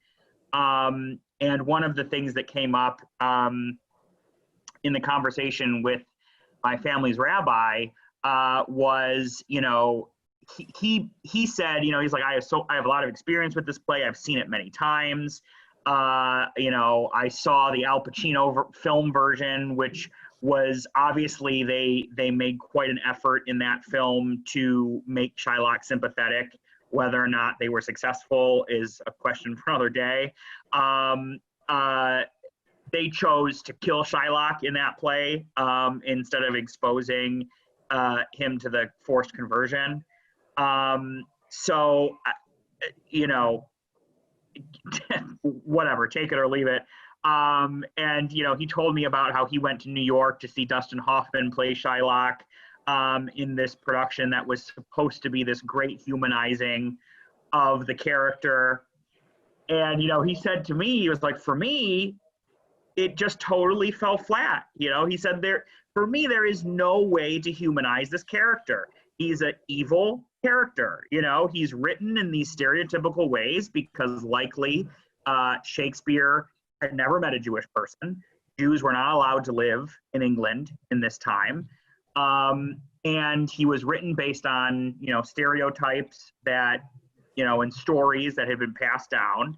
And one of the things that came up in the conversation with my family's rabbi was, he said, he's like, I have a lot of experience with this play. I've seen it many times. I saw the Al Pacino film version, which was obviously they made quite an effort in that film to make Shylock sympathetic. Whether or not they were successful is a question for another day. They chose to kill Shylock in that play instead of exposing him to the forced conversion. So, you know, whatever, take it or leave it. And, you know, he told me about how he went to New York to see Dustin Hoffman play Shylock in this production that was supposed to be this great humanizing of the character. And, you know, he said to me, he was like, for me, it just totally fell flat. You know, he said, for me, there is no way to humanize this character. He's an evil character. You know, he's written in these stereotypical ways because likely Shakespeare had never met a Jewish person. Jews were not allowed to live in England in this time. And he was written based on, you know, stereotypes that, you know, and stories that had been passed down.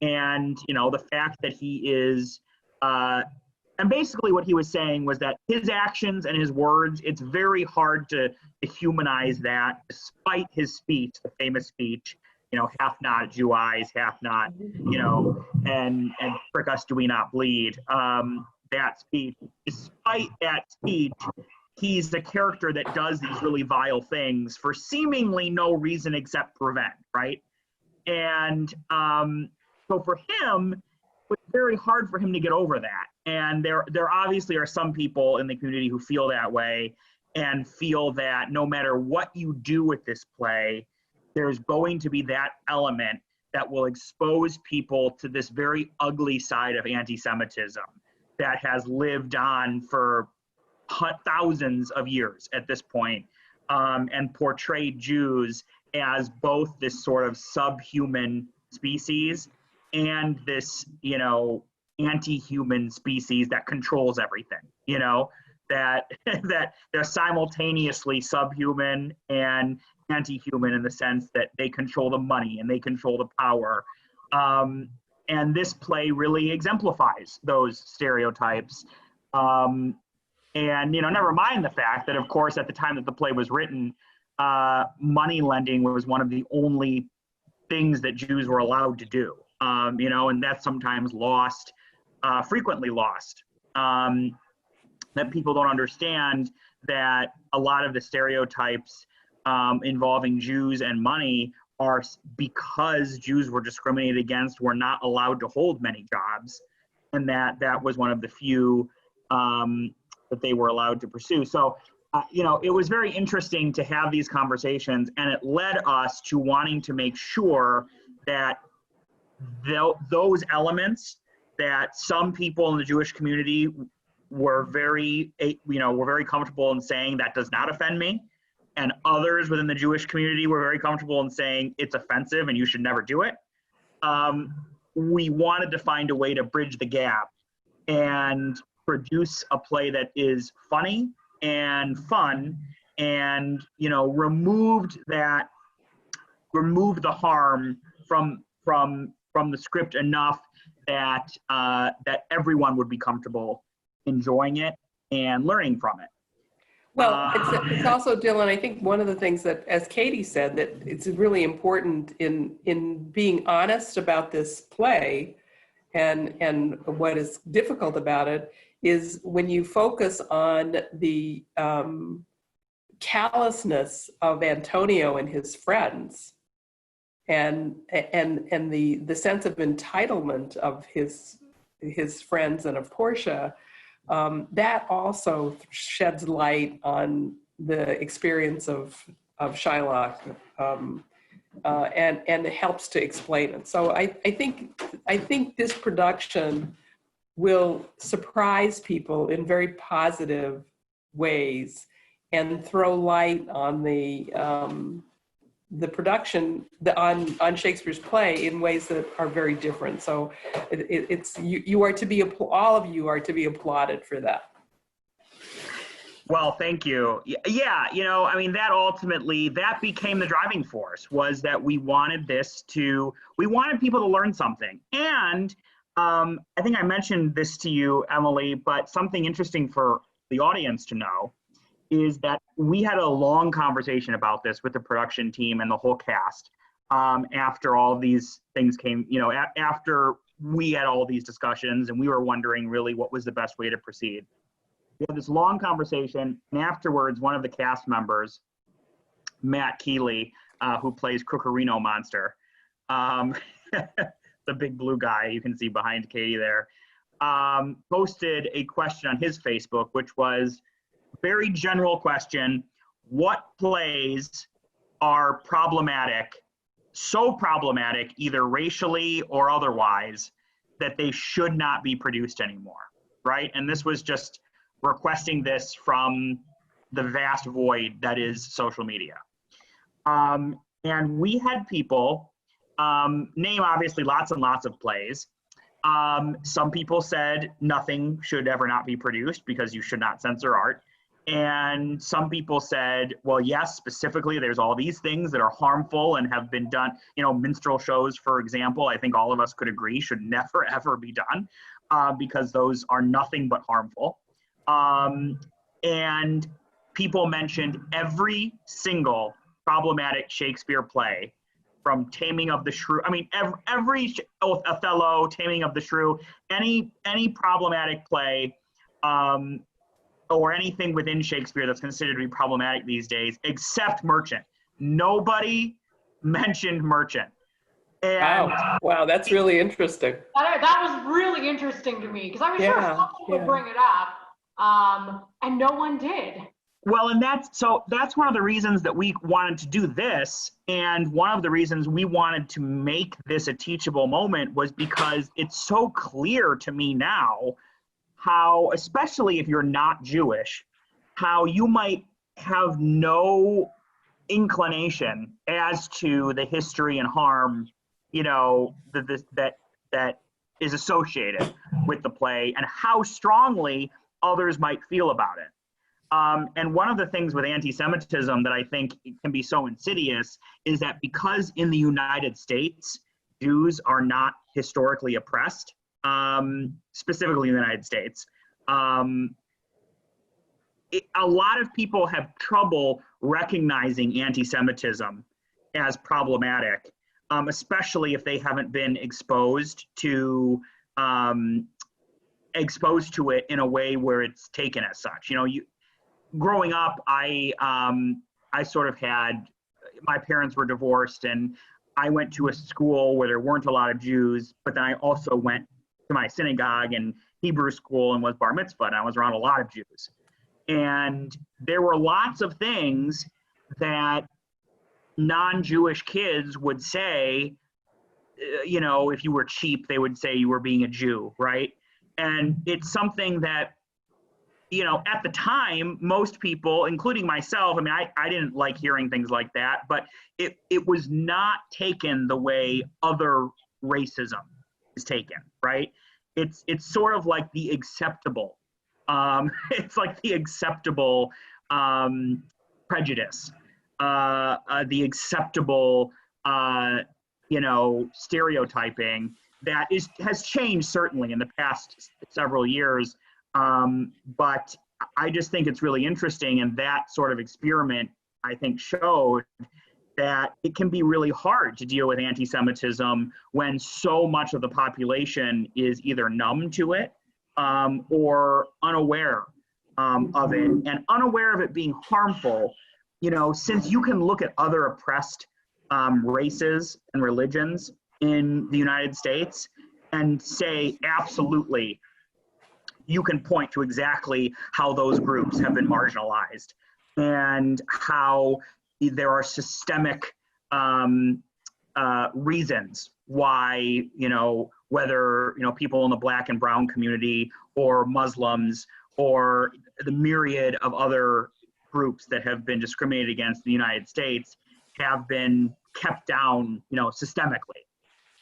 And, you know, the fact that he is, and basically what he was saying was that his actions and his words, it's very hard to humanize that despite his speech, the famous speech, you know, hath not Jew eyes, hath not, you know, and prick us do we not bleed. That speech, despite that speech, he's the character that does these really vile things for seemingly no reason except prevent, right? And so for him, it was very hard for him to get over that. And there obviously are some people in the community who feel that way and feel that no matter what you do with this play, there's going to be that element that will expose people to this very ugly side of anti-Semitism that has lived on for thousands of years at this point, and portrayed Jews as both this sort of subhuman species and this, you know, anti-human species that controls everything, you know, that they're simultaneously subhuman and anti-human in the sense that they control the money and they control the power. And this play really exemplifies those stereotypes. And, you know, never mind the fact that, of course, at the time that the play was written, money lending was one of the only things that Jews were allowed to do, you know, and that's sometimes lost, frequently lost. That people don't understand that a lot of the stereotypes involving Jews and money are because Jews were discriminated against, were not allowed to hold many jobs, and that was one of the few that they were allowed to pursue. So, you know, it was very interesting to have these conversations, and it led us to wanting to make sure that those elements that some people in the Jewish community were very comfortable in saying that does not offend me, and others within the Jewish community were very comfortable in saying it's offensive and you should never do it. We wanted to find a way to bridge the gap and produce a play that is funny and fun, and, you know, remove the harm from the script enough that that everyone would be comfortable enjoying it and learning from it. Well, it's also, Dylan, I think one of the things that, as Katie said, that it's really important in being honest about this play, and what is difficult about it is when you focus on the callousness of Antonio and his friends, and the sense of entitlement of his friends and of Portia. That also sheds light on the experience of Shylock, and it helps to explain it. So I think this production will surprise people in very positive ways and throw light on the production on Shakespeare's play in ways that are very different. So you are to be, all of you are to be applauded for that. Well, thank you. Yeah, you know, I mean, that became the driving force, was that we wanted people to learn something. And I think I mentioned this to you, Emily, but something interesting for the audience to know is that we had a long conversation about this with the production team and the whole cast after all of these things came, after we had all these discussions and we were wondering really what was the best way to proceed. We had this long conversation, and afterwards, one of the cast members, Matt Keeley, who plays Cucurino Monster, the big blue guy you can see behind Katie there, posted a question on his Facebook, which was a very general question: what plays are problematic, so problematic either racially or otherwise, that they should not be produced anymore, right? And this was just requesting this from the vast void that is social media. And we had people name obviously lots and lots of plays. Some people said nothing should ever not be produced because you should not censor art. And some people said, well, yes, specifically, there's all these things that are harmful and have been done. Minstrel shows, for example, I think all of us could agree should never, ever be done because those are nothing but harmful. And people mentioned every single problematic Shakespeare play, from Taming of the Shrew. I mean, every Othello, Taming of the Shrew, any problematic play, or anything within Shakespeare that's considered to be problematic these days, except Merchant. Nobody mentioned Merchant. And wow, that's really interesting. That was really interesting to me, because I was sure someone would bring it up, and no one did. Well, and that's one of the reasons that we wanted to do this, and one of the reasons we wanted to make this a teachable moment was because it's so clear to me now how, especially if you're not Jewish, how you might have no inclination as to the history and harm, that is associated with the play, and how strongly others might feel about it. And one of the things with anti-Semitism that I think can be so insidious is that because in the United States, Jews are not historically oppressed, specifically in the United States, a lot of people have trouble recognizing anti-Semitism as problematic, especially if they haven't been exposed to it in a way where it's taken as such. Growing up, I sort of had, my parents were divorced, and I went to a school where there weren't a lot of Jews, but then I also went to my synagogue and Hebrew school and was bar mitzvah, and I was around a lot of Jews. And there were lots of things that non-Jewish kids would say, if you were cheap, they would say you were being a Jew, right? And it's something that, at the time, most people, including myself, I mean, I didn't like hearing things like that, but it was not taken the way other racism is taken, right? It's sort of like the acceptable. It's like the acceptable prejudice, the acceptable, stereotyping that has changed certainly in the past several years. But I just think it's really interesting, and that sort of experiment, I think, showed that it can be really hard to deal with anti-Semitism when so much of the population is either numb to it or unaware of it, and unaware of it being harmful. Since you can look at other oppressed races and religions in the United States and say, absolutely, you can point to exactly how those groups have been marginalized and how there are systemic reasons why, whether, people in the Black and brown community or Muslims or the myriad of other groups that have been discriminated against in the United States have been kept down, systemically.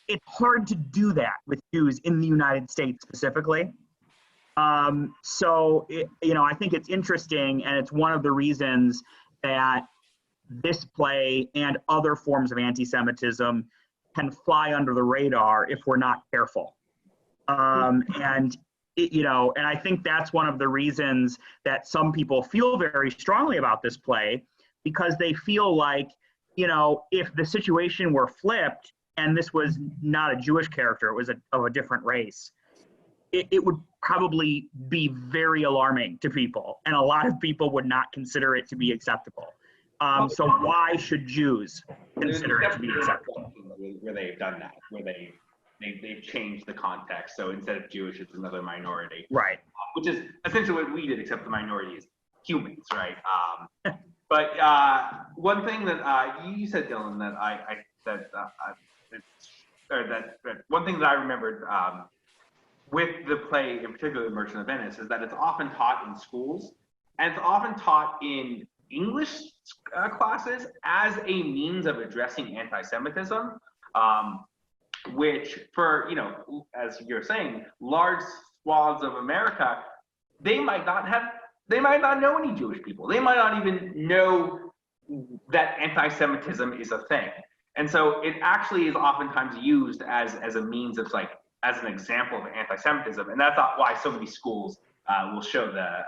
It's hard to do that with Jews in the United States specifically. So, I think it's interesting, and it's one of the reasons that this play and other forms of anti-Semitism can fly under the radar if we're not careful. And and I think that's one of the reasons that some people feel very strongly about this play, because they feel like, if the situation were flipped and this was not a Jewish character, it was of a different race, it would probably be very alarming to people, and a lot of people would not consider it to be acceptable. So why should Jews consider it to be acceptable? Where they've done that, where they've changed the context. So instead of Jewish, it's another minority. Right. Which is essentially what we did, except the minority is humans, right? But one thing that you said, Dylan, that one thing that I remembered with the play, in particular, The Merchant of Venice, is that it's often taught in schools, and it's often taught in English classes as a means of addressing anti-Semitism, which for, as you're saying, large swaths of America, they might not know any Jewish people. They might not even know that anti-Semitism is a thing. And so it actually is oftentimes used as a means of as an example of anti-Semitism. And that's why so many schools will show the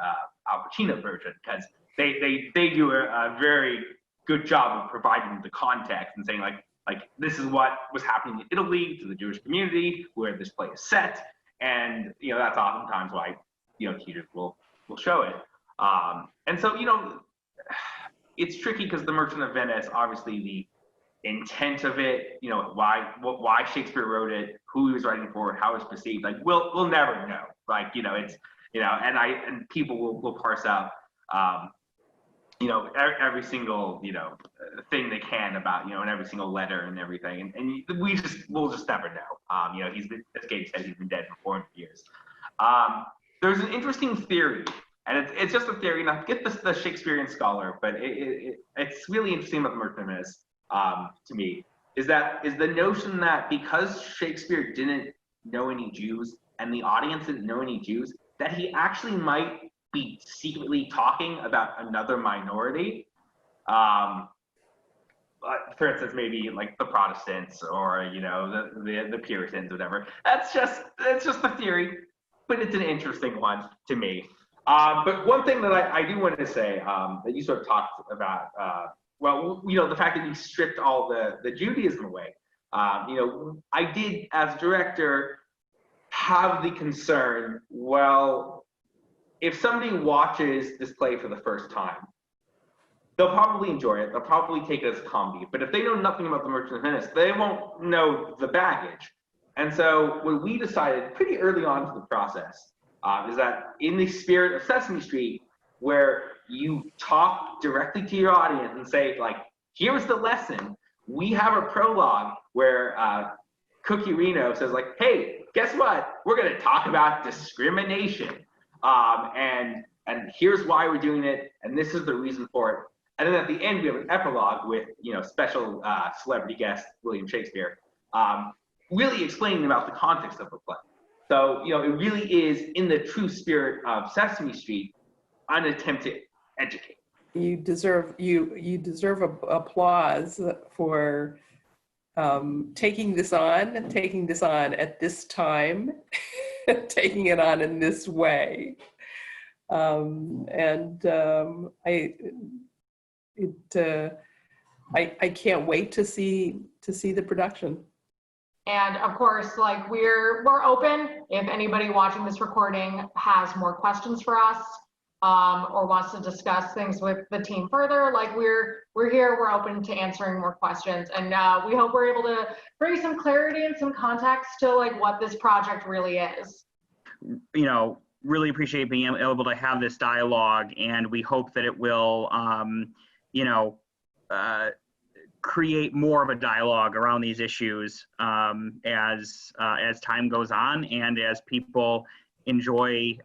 Al Pacino version, because they do a very good job of providing the context and saying like this is what was happening in Italy to the Jewish community where this play is set. And, that's oftentimes why, teachers will show it. And so, it's tricky because The Merchant of Venice, obviously the intent of it, why Shakespeare wrote it, who he was writing for, how it's perceived, we'll never know. It's, and people will parse out, every single, thing they can about, and every single letter and everything. And we'll just never know. As Gabe said, he's been dead for 400 years. There's an interesting theory, and it's just a theory, not get the Shakespearean scholar, but it's really interesting about The Merchant of Venice, to me, is the notion that because Shakespeare didn't know any Jews and the audience didn't know any Jews, that he actually might be secretly talking about another minority. For instance, maybe like the Protestants or the Puritans, whatever. It's just a theory, but it's an interesting one to me. But one thing that I do want to say that you sort of talked about, the fact that we stripped all the Judaism away. I did, as director, have the concern, if somebody watches this play for the first time, they'll probably enjoy it. They'll probably take it as a comedy. But if they know nothing about The Merchant of Venice, they won't know the baggage. And so what we decided pretty early on to the process is that in the spirit of Sesame Street, where you talk directly to your audience and say, here's the lesson. We have a prologue where Cookie Reno says, hey, guess what? We're going to talk about discrimination. And here's why we're doing it, and this is the reason for it. And then at the end, we have an epilogue with special celebrity guest William Shakespeare, really explaining about the context of the play. So it really is in the true spirit of Sesame Street, an attempt to educate. You deserve applause for taking this on at this time, taking it on in this way. I can't wait to see the production. And of course, we're open. If anybody watching this recording has more questions for us, or wants to discuss things with the team further, we're here, we're open to answering more questions. And we hope we're able to bring some clarity and some context to what this project really is. Really appreciate being able to have this dialogue, and we hope that it will, create more of a dialogue around these issues as time goes on and as people enjoy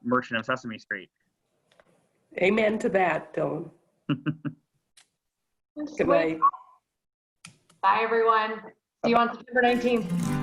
Merchant of Sesame Street. Amen to that, Dylan. Good night. Bye, everyone. See you on September 19th.